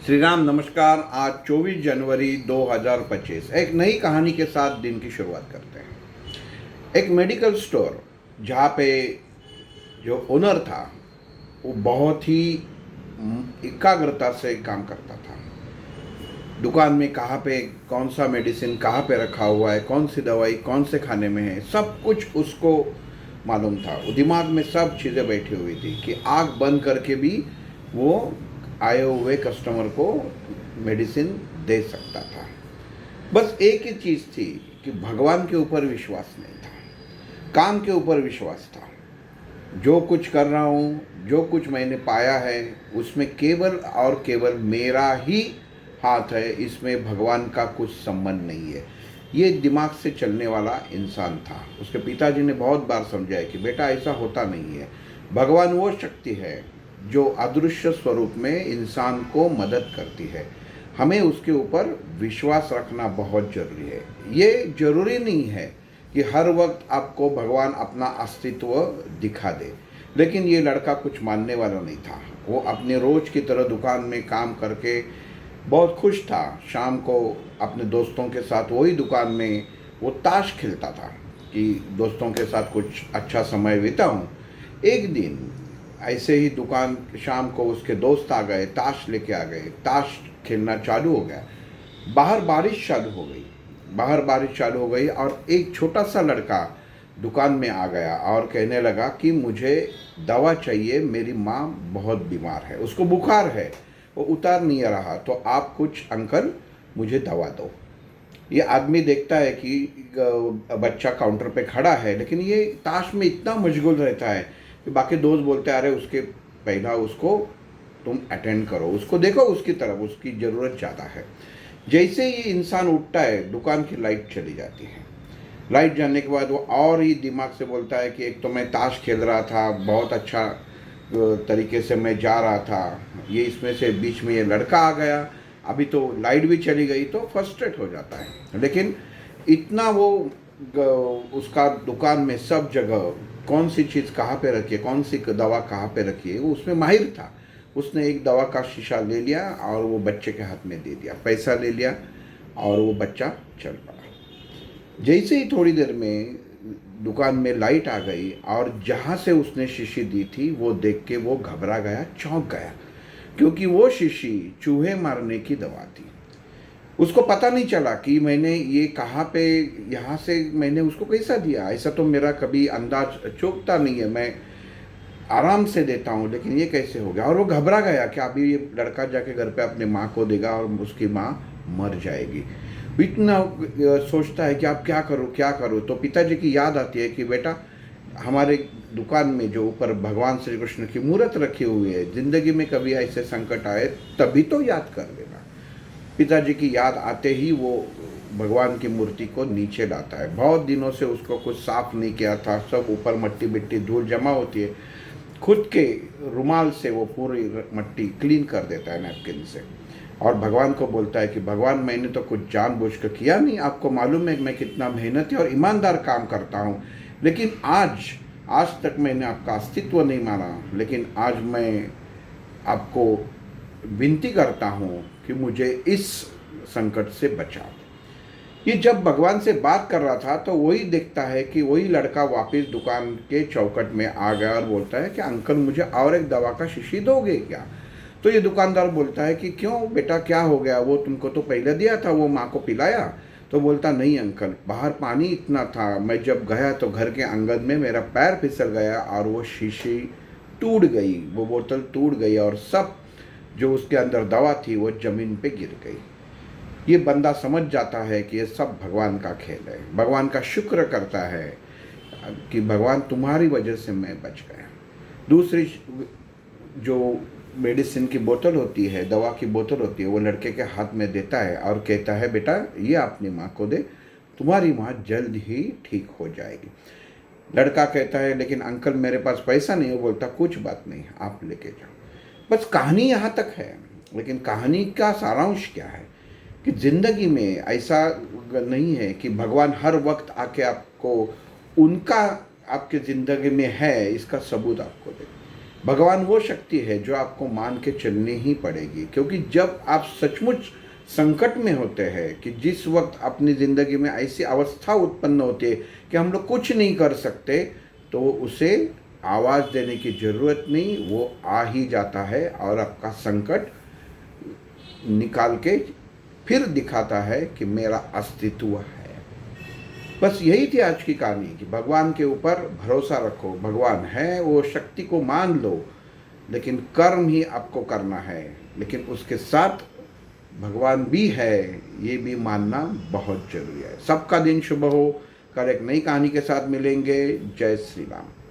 श्री राम नमस्कार। आज 24 जनवरी 2025 एक नई कहानी के साथ दिन की शुरुआत करते हैं। एक मेडिकल स्टोर जहाँ पे जो ओनर था वो बहुत ही एकाग्रता से काम करता था। दुकान में कहाँ पे कौन सा मेडिसिन कहाँ पे रखा हुआ है, कौन सी दवाई कौन से खाने में है, सब कुछ उसको मालूम था। वो दिमाग में सब चीज़ें बैठी हुई थी कि आँख बंद करके भी वो आए हुए कस्टमर को मेडिसिन दे सकता था। बस एक ही चीज़ थी कि भगवान के ऊपर विश्वास नहीं था, काम के ऊपर विश्वास था। जो कुछ कर रहा हूँ, जो कुछ मैंने पाया है, उसमें केवल और केवल मेरा ही हाथ है, इसमें भगवान का कुछ संबंध नहीं है। ये दिमाग से चलने वाला इंसान था। उसके पिताजी ने बहुत बार समझाया कि बेटा ऐसा होता नहीं है। भगवान वो शक्ति है जो अदृश्य स्वरूप में इंसान को मदद करती है। हमें उसके ऊपर विश्वास रखना बहुत जरूरी है। ये जरूरी नहीं है कि हर वक्त आपको भगवान अपना अस्तित्व दिखा दे, लेकिन ये लड़का कुछ मानने वाला नहीं था। वो अपने रोज की तरह दुकान में काम करके बहुत खुश था। शाम को अपने दोस्तों के साथ वही दुकान में वो ताश खेलता था कि दोस्तों के साथ कुछ अच्छा समय बिताऊं। एक दिन ऐसे ही दुकान शाम को उसके दोस्त आ गए, ताश लेके आ गए, ताश खेलना चालू हो गया। बाहर बारिश चालू हो गई। और एक छोटा सा लड़का दुकान में आ गया और कहने लगा कि मुझे दवा चाहिए, मेरी माँ बहुत बीमार है, उसको बुखार है, वो उतार नहीं रहा, तो आप कुछ अंकल मुझे दवा दो। ये आदमी देखता है कि बच्चा काउंटर पे खड़ा है, लेकिन ये ताश में इतना मशगूल रहता है कि बाकी दोस्त बोलते आ रहे उसके पहला उसको तुम अटेंड करो, उसको देखो, उसकी तरफ, उसकी ज़रूरत ज़्यादा है। जैसे ही इंसान उठता है दुकान की लाइट चली जाती है। लाइट जाने के बाद वो और ही दिमाग से बोलता है कि एक तो मैं ताश खेल रहा था, बहुत अच्छा तरीके से मैं जा रहा था, ये इसमें से बीच में ये लड़का आ गया, अभी तो लाइट भी चली गई, तो फ्रस्ट्रेट हो जाता है। लेकिन इतना वो उसका दुकान में सब जगह कौन सी चीज़ कहाँ पे रखी है, कौन सी दवा कहाँ पे रखी है, वो उसमें माहिर था। उसने एक दवा का शीशा ले लिया और वो बच्चे के हाथ में दे दिया, पैसा ले लिया और वो बच्चा चल पड़ा। जैसे ही थोड़ी देर में दुकान में लाइट आ गई और जहाँ से उसने शीशी दी थी वो देख के वो घबरा गया, चौंक गया, क्योंकि वो शीशी चूहे मारने की दवा थी। उसको पता नहीं चला कि मैंने ये कहाँ पे, यहाँ से मैंने उसको कैसा दिया। ऐसा तो मेरा कभी अंदाज चूकता नहीं है, मैं आराम से देता हूँ, लेकिन ये कैसे हो गया। और वो घबरा गया कि अभी ये लड़का जाके घर पे अपने माँ को देगा और उसकी माँ मर जाएगी। इतना सोचता है कि आप क्या करूँ। तो पिताजी की याद आती है कि बेटा, हमारे दुकान में जो ऊपर भगवान श्री कृष्ण की मूर्त रखी हुई है, जिंदगी में कभी ऐसे संकट आए तभी तो याद कर लेना। पिताजी की याद आते ही वो भगवान की मूर्ति को नीचे लाता है। बहुत दिनों से उसको कुछ साफ नहीं किया था, सब ऊपर मट्टी मिट्टी धूल जमा होती है। खुद के रुमाल से वो पूरी मट्टी क्लीन कर देता है, नैपकिन से, और भगवान को बोलता है कि भगवान, मैंने तो कुछ जानबूझ कर किया नहीं, आपको मालूम है कि मैं कितना मेहनती और ईमानदार काम करता हूँ, लेकिन आज तक मैंने आपका अस्तित्व नहीं माना, लेकिन आज मैं आपको विनती करता हूँ कि मुझे इस संकट से बचाओ। ये जब भगवान से बात कर रहा था तो वही देखता है कि वही लड़का वापस दुकान के चौखट में आ गया और बोलता है कि अंकल, मुझे और एक दवा का शीशी दोगे क्या। तो ये दुकानदार बोलता है कि क्यों बेटा, क्या हो गया, वो तुमको तो पहले दिया था, वो माँ को पिलाया। तो बोलता, नहीं अंकल, बाहर पानी इतना था, मैं जब गया तो घर के आंगन में मेरा पैर फिसल गया और वो शीशी टूट गई, वो बोतल टूट गई और सब जो उसके अंदर दवा थी वो जमीन पे गिर गई। ये बंदा समझ जाता है कि ये सब भगवान का खेल है। भगवान का शुक्र करता है कि भगवान, तुम्हारी वजह से मैं बच गया। दूसरी जो मेडिसिन की बोतल होती है, दवा की बोतल होती है, वो लड़के के हाथ में देता है और कहता है, बेटा ये अपनी माँ को दे, तुम्हारी माँ जल्द ही ठीक हो जाएगी। लड़का कहता है, लेकिन अंकल मेरे पास पैसा नहीं है। बोलता, कुछ बात नहीं, आप लेके जाओ। बस कहानी यहाँ तक है, लेकिन कहानी का सारांश क्या है कि ज़िंदगी में ऐसा नहीं है कि भगवान हर वक्त आके आपको उनका आपके ज़िंदगी में है इसका सबूत आपको दे। भगवान वो शक्ति है जो आपको मान के चलनी ही पड़ेगी, क्योंकि जब आप सचमुच संकट में होते हैं कि जिस वक्त अपनी ज़िंदगी में ऐसी अवस्था उत्पन्न होती है कि हम लोग कुछ नहीं कर सकते, तो उसे आवाज़ देने की ज़रूरत नहीं, वो आ ही जाता है और आपका संकट निकाल के फिर दिखाता है कि मेरा अस्तित्व है। बस यही थी आज की कहानी कि भगवान के ऊपर भरोसा रखो, भगवान है, वो शक्ति को मान लो, लेकिन कर्म ही आपको करना है। लेकिन उसके साथ भगवान भी है, ये भी मानना बहुत जरूरी है। सबका दिन शुभ हो। कल एक नई कहानी के साथ मिलेंगे। जय श्री राम।